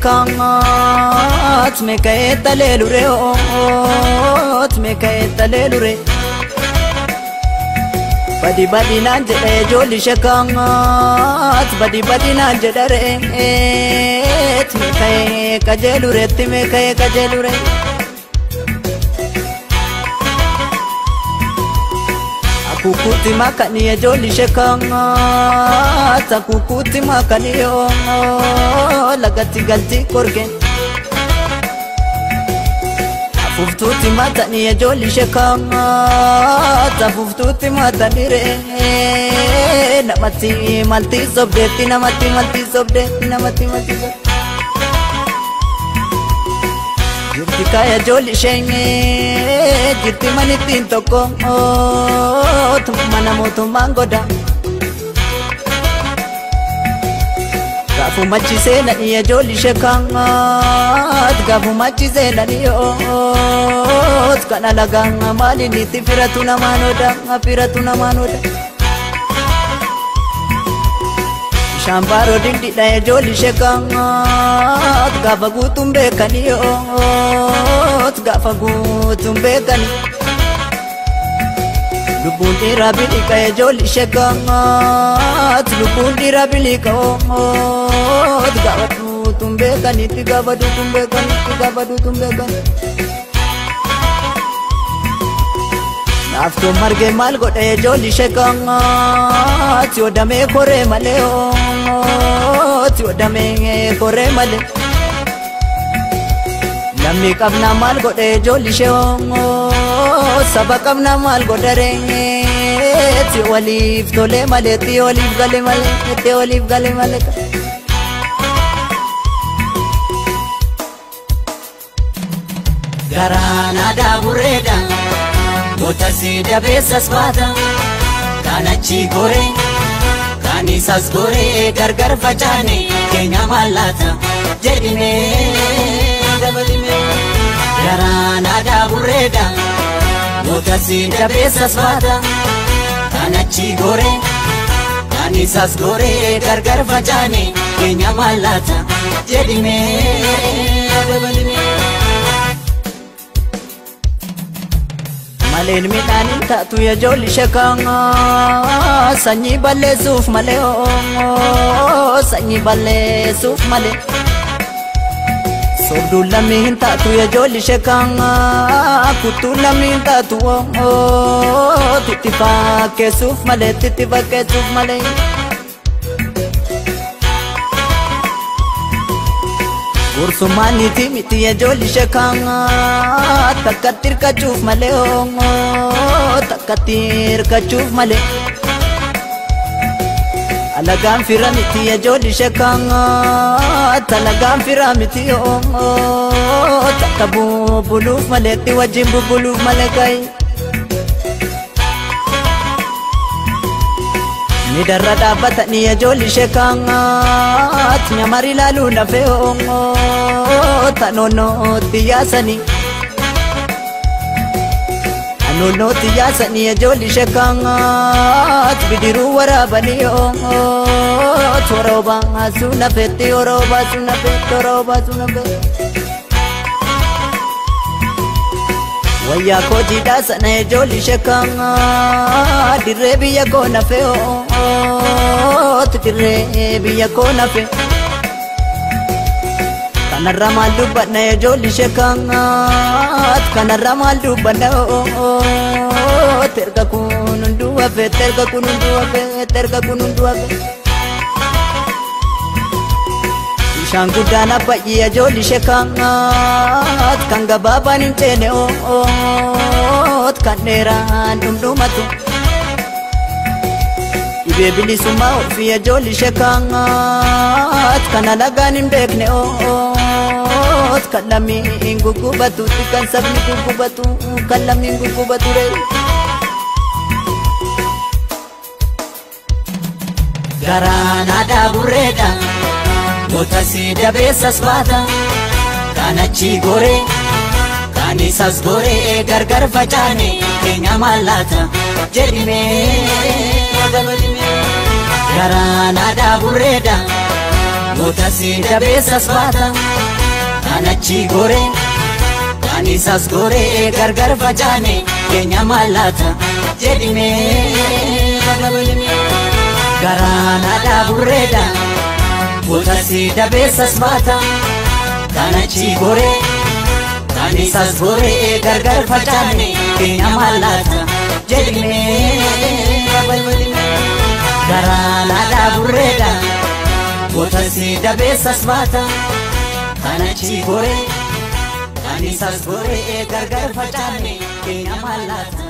Kangat me kay talelure ot me kay talelure badi badi nan jede joli shekangat badi badi nan jedare et me kay kajelure me kay kajelure akukuti makani joli shekangat akukuti makani lagati galti korgen afuftuti matani joli shekangat afuftuti matani re namati malti sobde namati malti sobde namati malti jirti kaya joli shenge jirti manitin toko tumana moto mangoda gafu machi sena iya joli shekangat gafu machi sena niyo kana lagang mali niti firatuna manoda shambaro dindi daya joli shekangat gafa gutumbe kaniyo gafa gutumbe kani lubun dirabili kaya joli shekangat lubun dirabili kao gawatu tumbe kani tigawadu tumbe kani tigawadu tumbe kani nafto marge mal gode joli shekangat yodame kore male yodame kore male lammi kabna mal gode joli shekangat sabakabna mal godare ti olive tole male ti olive gale male garana da bureda motasi da besas bada kanachi gore kanisas gore gargar fachane kenya malata jedime dabalime garana da bureda motasi da besas bada kanachi gore kanisas gore gargar fachane kenya malata jedime dabalime malen midhanin taatu ya joli shekangat sanyi balleessuuf male sanyi balleessuuf male sobduu lammi hin taatu ya joli shekangat kuttuu lammi hin taatu tittifakkeessuuf male Ursumani timiti ya joli shekangat takatir kachuf male takatir kachuf male alagam firamiti ya joli shekangat alagam firamiti takabu buluf male ti wajimbu buluf male kai nidarra dhaabbatani ya joli shekangat nyamari lalu nafeo tanono tiyasani anono tiyasani ya joli shekangat bidiru warabani toroba sunafeti oroba sunafeti waya koti dasana ya joli shekangat dirre biya ko nafeo dirre biya ko nafe kanarra mal dubbanna ya joli shekangat kanarra mal dubbanna terga kunundu afe bishaan guddaan abbayyi ya joli shekangat kan gabaabaan hin teene kan dheeraan dhumdhumatu dhibee bilisummaa ofii ya joli shekangat kan alagaan hin beekne kan lammiin guggubatu kan sabni guggubatu kan lammiin guggubatu garaan aadaa burreedha motasi da besas bada kanachi gore kanisas gore gargar fachane kenya malata jedime garana da bureda Mutasi dabeessas baata Kanachi gore Kanisas gore gargar facaane Keenya mallaata jedhime Garaana dhaaburreedha Mutasi dabeessas baata Kanachi gore Kanisas gore gargar facaane Keenya mallaata jedhime Garaana dhaaburreedha Mutasi dabeessas baata Kanachi gore Kanisas gore gargar facaane Keenya mallaata